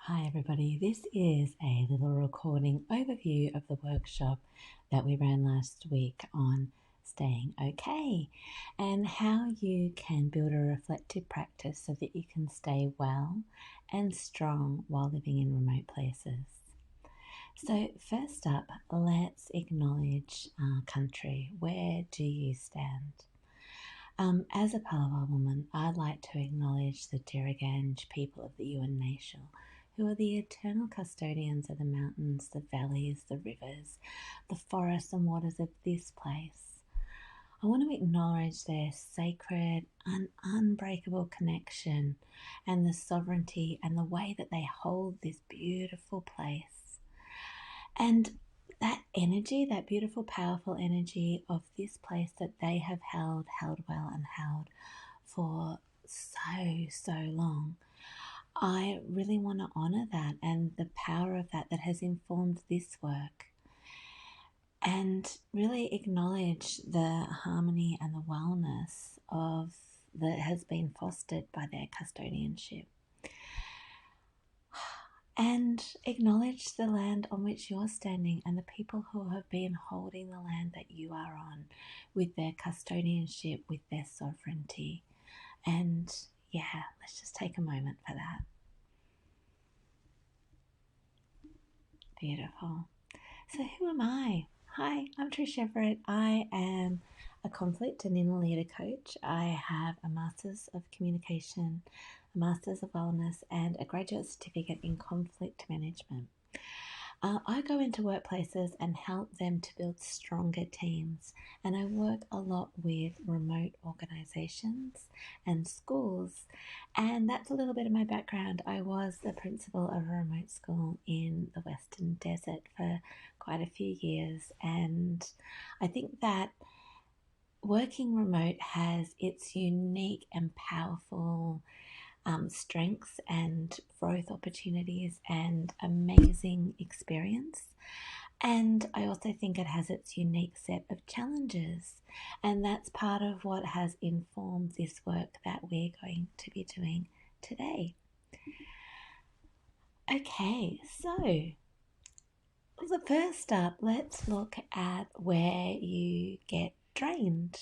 Hi, everybody. This is a little recording overview of the workshop that we ran last week on staying okay and how you can build a reflective practice so that you can stay well and strong while living in remote places. So, first up, let's acknowledge our country. Where do you stand? As a Palawa woman, I'd like to acknowledge the Diriganj people of the Yuin Nation, who are the eternal custodians of the mountains, the valleys, the rivers, the forests and waters of this place. I want to acknowledge their sacred and unbreakable connection and the sovereignty and the way that they hold this beautiful place. And that energy, that beautiful, powerful energy of this place that they have held well, and held for so long. I really want to honor that and the power of that has informed this work, and really acknowledge the harmony and the wellness of that has been fostered by their custodianship. And acknowledge the land on which you're standing and the people who have been holding the land that you are on with their custodianship, with their sovereignty. And yeah, let's just take a moment for that. Beautiful. So who am I? Hi, I'm Trish Everett. I am a conflict and inner leader coach. I have a Master's of Communication, a Master's of Wellness, and a graduate certificate in conflict management. I go into workplaces and help them to build stronger teams, and I work a lot with remote organizations and schools, and that's a little bit of my background. I was the principal of a remote school in the Western Desert for quite a few years, and I think that working remote has its unique and powerful strengths and growth opportunities and amazing experience. And I also think it has its unique set of challenges. And that's part of what has informed this work that we're going to be doing today. Okay, so the first up, let's look at where you get drained,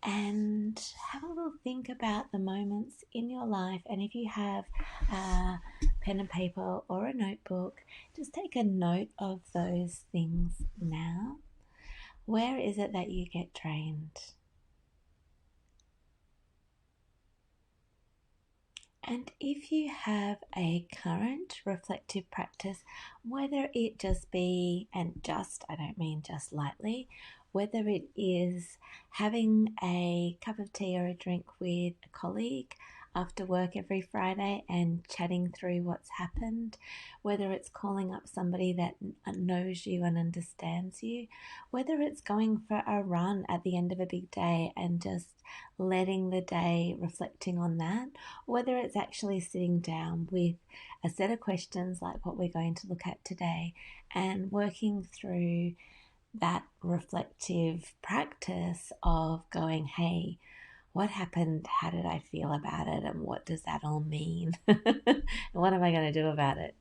and have a little think about the moments in your life. And if you have a pen and paper or a notebook, just take a note of those things now. Where is it that you get drained? And if you have a current reflective practice, whether it just be, and just, I don't mean just lightly, whether it is having a cup of tea or a drink with a colleague after work every Friday and chatting through what's happened, whether it's calling up somebody that knows you and understands you, whether it's going for a run at the end of a big day and just letting the day reflecting on that, whether it's actually sitting down with a set of questions like what we're going to look at today and working through that reflective practice of going, hey, what happened? How did I feel about it? And what does that all mean? And what am I going to do about it?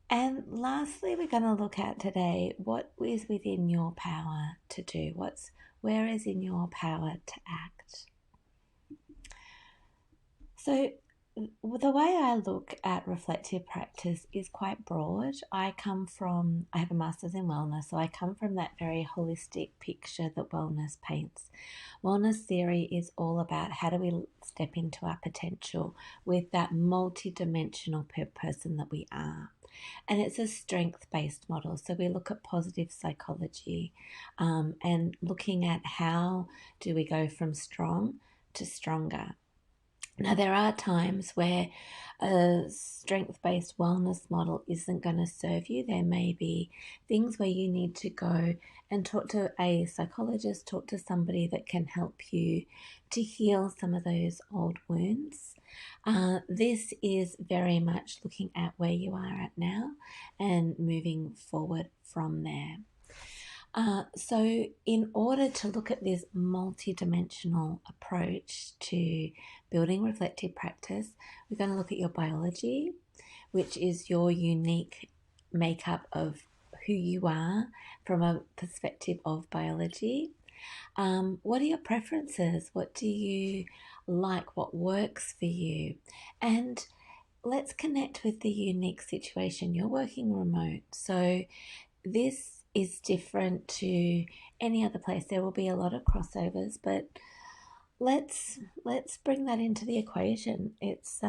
And lastly, we're going to look at today what is within your power to do. Where is in your power to act? So the way I look at reflective practice is quite broad. I have a master's in wellness, so I come from that very holistic picture that wellness paints. Wellness theory is all about how do we step into our potential with that multi-dimensional person that we are. And it's a strength-based model. So we look at positive psychology, and looking at how do we go from strong to stronger. Now, there are times where a strength based wellness model isn't going to serve you. There may be things where you need to go and talk to a psychologist, talk to somebody that can help you to heal some of those old wounds. This is very much looking at where you are at now and moving forward from there. So, in order to look at this multidimensional approach to building reflective practice, we're going to look at your biology, which is your unique makeup of who you are from a perspective of biology. What are your preferences? What do you like? What works for you? And let's connect with the unique situation. You're working remote, so this is different to any other place. There will be a lot of crossovers, but let's bring that into the equation. It's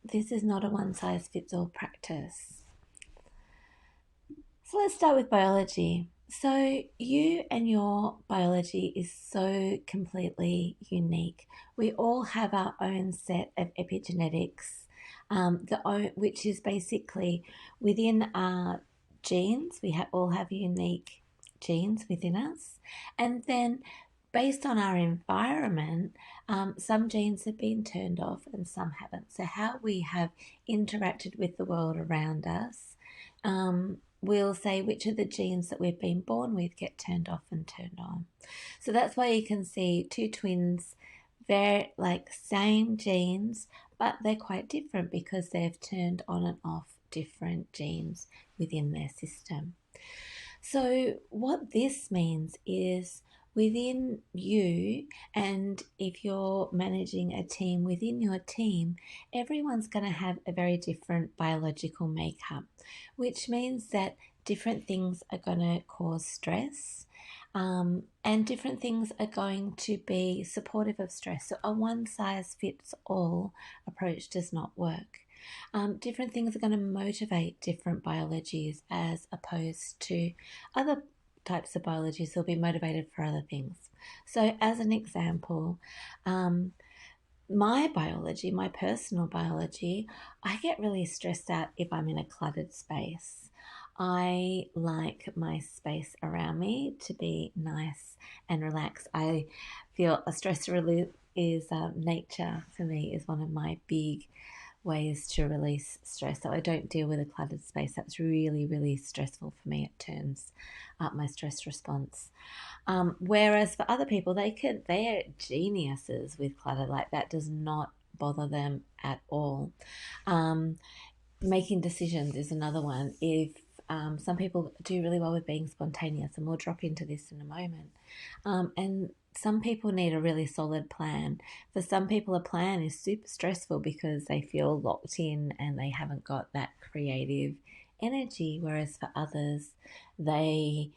this is not a one size fits all practice. So let's start with biology. So you and your biology is so completely unique. We all have our own set of epigenetics, which is basically within our genes. We all have unique genes within us, and then based on our environment, some genes have been turned off and some haven't. So how we have interacted with the world around us. We'll say which of the genes that we've been born with get turned off and turned on. So that's why you can see two twins, they're like same genes, but they're quite different because they've turned on and off different genes within their system. So what this means is within you, and if you're managing a team within your team, everyone's going to have a very different biological makeup, which means that different things are going to cause stress. And different things are going to be supportive of stress. So a one size fits all approach does not work. Different things are going to motivate different biologies as opposed to other types of biologies. They'll be motivated for other things. So, as an example, my biology, my personal biology, I get really stressed out if I'm in a cluttered space. I like my space around me to be nice and relaxed. I feel a stress relief is nature for me is one of my big ways to release stress. So I don't deal with a cluttered space. That's really, really stressful for me. It turns up my stress response. Whereas for other people, they're geniuses with clutter. Like that does not bother them at all. Making decisions is another one. If some people do really well with being spontaneous, and we'll drop into this in a moment. And some people need a really solid plan. For some people, a plan is super stressful because they feel locked in and they haven't got that creative energy. Whereas for others, they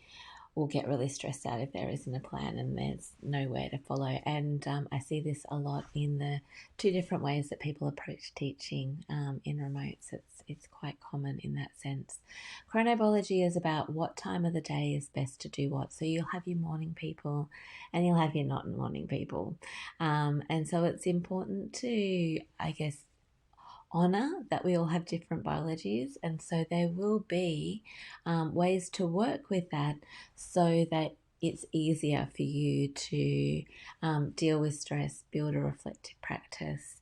will get really stressed out if there isn't a plan and there's nowhere to follow. And I see this a lot in the two different ways that people approach teaching in remotes. It's quite common in that sense. Chronobiology is about what time of the day is best to do what. So you'll have your morning people and you'll have your not morning people. And so it's important to, I guess, honor that we all have different biologies, and so there will be ways to work with that so that it's easier for you to deal with stress, build a reflective practice,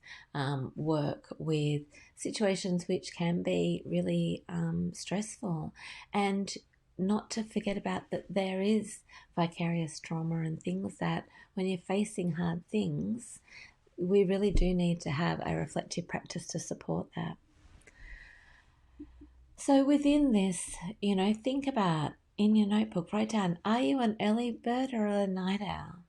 work with situations which can be really stressful, and not to forget about that there is vicarious trauma and things that when you're facing hard things, we really do need to have a reflective practice to support that. So within this, think about in your notebook, write down, are you an early bird or a night owl?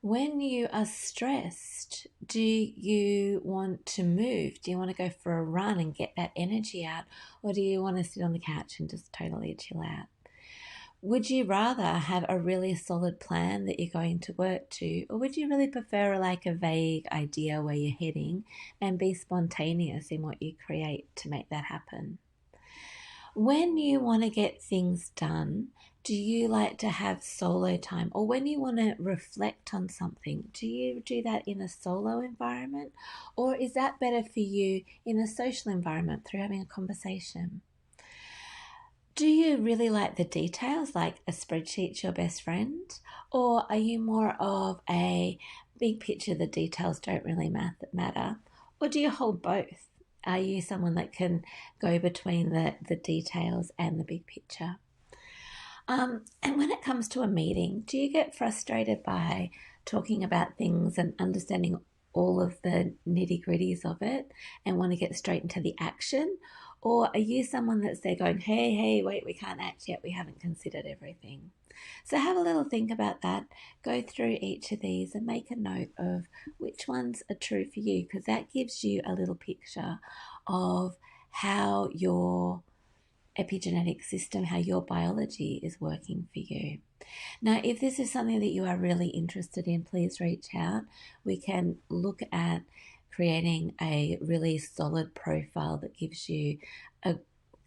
When you are stressed, do you want to move? Do you want to go for a run and get that energy out? Or do you want to sit on the couch and just totally chill out? Would you rather have a really solid plan that you're going to work to, or would you really prefer like a vague idea where you're heading and be spontaneous in what you create to make that happen? When you want to get things done, do you like to have solo time? Or when you want to reflect on something, do you do that in a solo environment? Or is that better for you in a social environment through having a conversation? Do you really like the details, like a spreadsheet's your best friend? Or are you more of a big picture, the details don't really matter? Or do you hold both? Are you someone that can go between the details and the big picture? And when it comes to a meeting, do you get frustrated by talking about things and understanding all of the nitty gritties of it and want to get straight into the action? Or are you someone that's there going, hey, wait, we can't act yet, we haven't considered everything? So have a little think about that. Go through each of these and make a note of which ones are true for you, because that gives you a little picture of how your epigenetic system, how your biology is working for you. Now, if this is something that you are really interested in, please reach out. We can look at creating a really solid profile that gives you a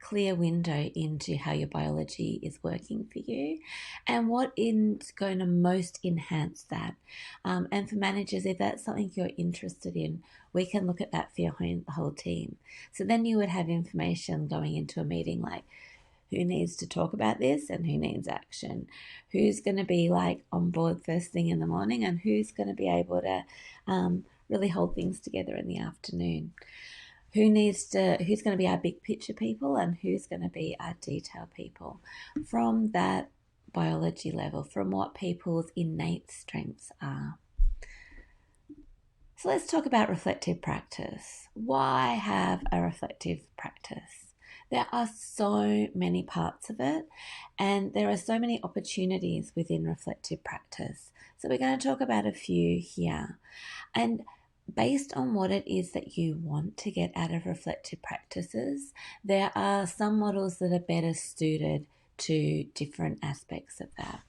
clear window into how your biology is working for you and what is going to most enhance that. And for managers, if that's something you're interested in, we can look at that for your whole team. So then you would have information going into a meeting like who needs to talk about this and who needs action, who's going to be like on board first thing in the morning and who's going to be able to really hold things together in the afternoon. Who's going to be our big picture people and who's going to be our detail people from that biology level, from what people's innate strengths are. So let's talk about reflective practice. Why have a reflective practice? There are so many parts of it and there are so many opportunities within reflective practice. So we're going to talk about a few here. And based on what it is that you want to get out of reflective practices, there are some models that are better suited to different aspects of that.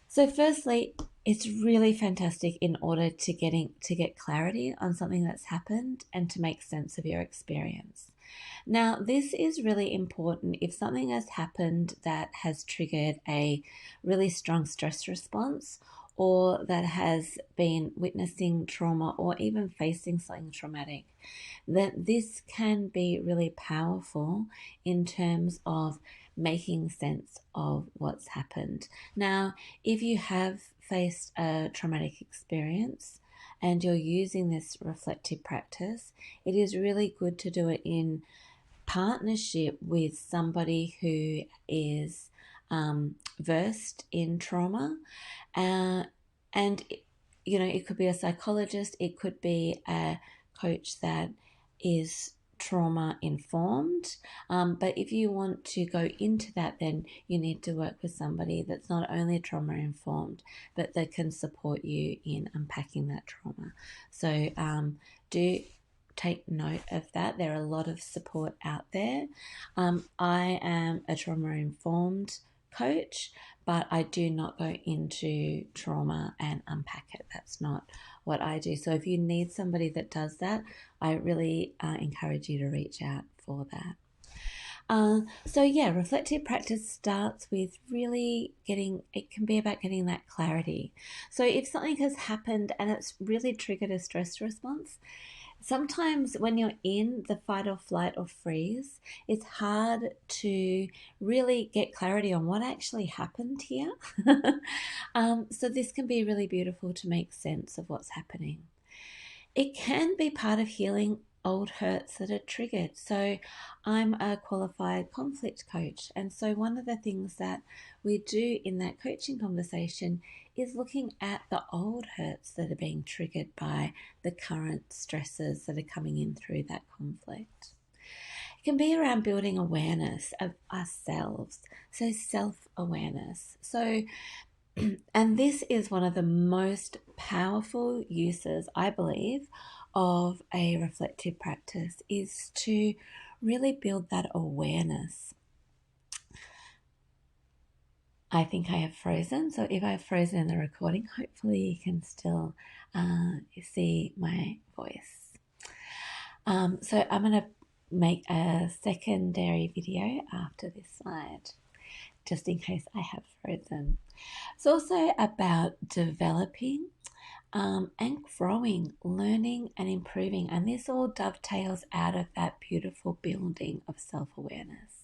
So firstly, it's really fantastic in order to get clarity on something that's happened and to make sense of your experience. Now, this is really important if something has happened that has triggered a really strong stress response or that has been witnessing trauma or even facing something traumatic, that this can be really powerful in terms of making sense of what's happened. Now, if you have faced a traumatic experience and you're using this reflective practice, it is really good to do it in partnership with somebody who is versed in trauma. And, you know, it could be a psychologist, it could be a coach that is trauma informed. But if you want to go into that, then you need to work with somebody that's not only trauma informed, but that can support you in unpacking that trauma. So do take note of that. There are a lot of support out there. I am a trauma informed coach, but I do not go into trauma and unpack it. That's not what I do. So if you need somebody that does that, I really encourage you to reach out for that. Reflective practice starts with really it can be about getting that clarity. So if something has happened and it's really triggered a stress response, sometimes when you're in the fight or flight or freeze, it's hard to really get clarity on what actually happened here. So this can be really beautiful to make sense of what's happening. It can be part of healing old hurts that are triggered. So I'm a qualified conflict coach. And so one of the things that we do in that coaching conversation is looking at the old hurts that are being triggered by the current stresses that are coming in through that conflict. It can be around building awareness of ourselves, so self-awareness. So, and this is one of the most powerful uses, I believe, of a reflective practice, is to really build that awareness. I think I have frozen, so if I've frozen in the recording, hopefully you can still see my voice. So I'm going to make a secondary video after this slide, just in case I have frozen. It's also about developing and growing, learning and improving, and this all dovetails out of that beautiful building of self-awareness.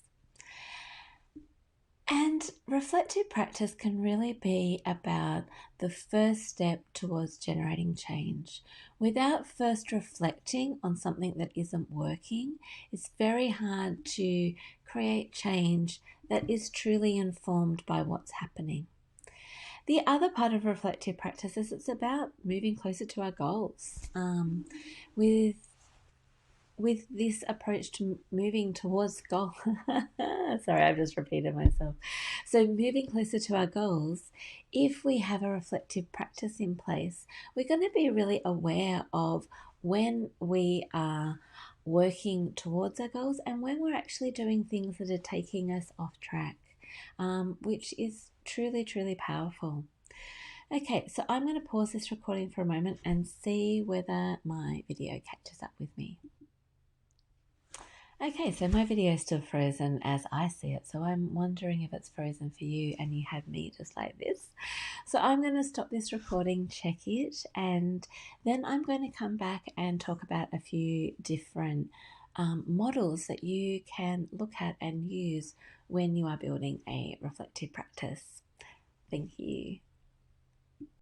And reflective practice can really be about the first step towards generating change. Without first reflecting on something that isn't working, it's very hard to create change that is truly informed by what's happening. The other part of reflective practice is it's about moving closer to our goals. With this approach to moving towards goal. Sorry, I've just repeated myself. So moving closer to our goals, if we have a reflective practice in place, we're going to be really aware of when we are working towards our goals and when we're actually doing things that are taking us off track, which is truly, truly powerful. Okay, so I'm going to pause this recording for a moment and see whether my video catches up with me. Okay, so my video is still frozen as I see it, so I'm wondering if it's frozen for you and you have me just like this. So I'm going to stop this recording, check it, and then I'm going to come back and talk about a few different models that you can look at and use when you are building a reflective practice. Thank you.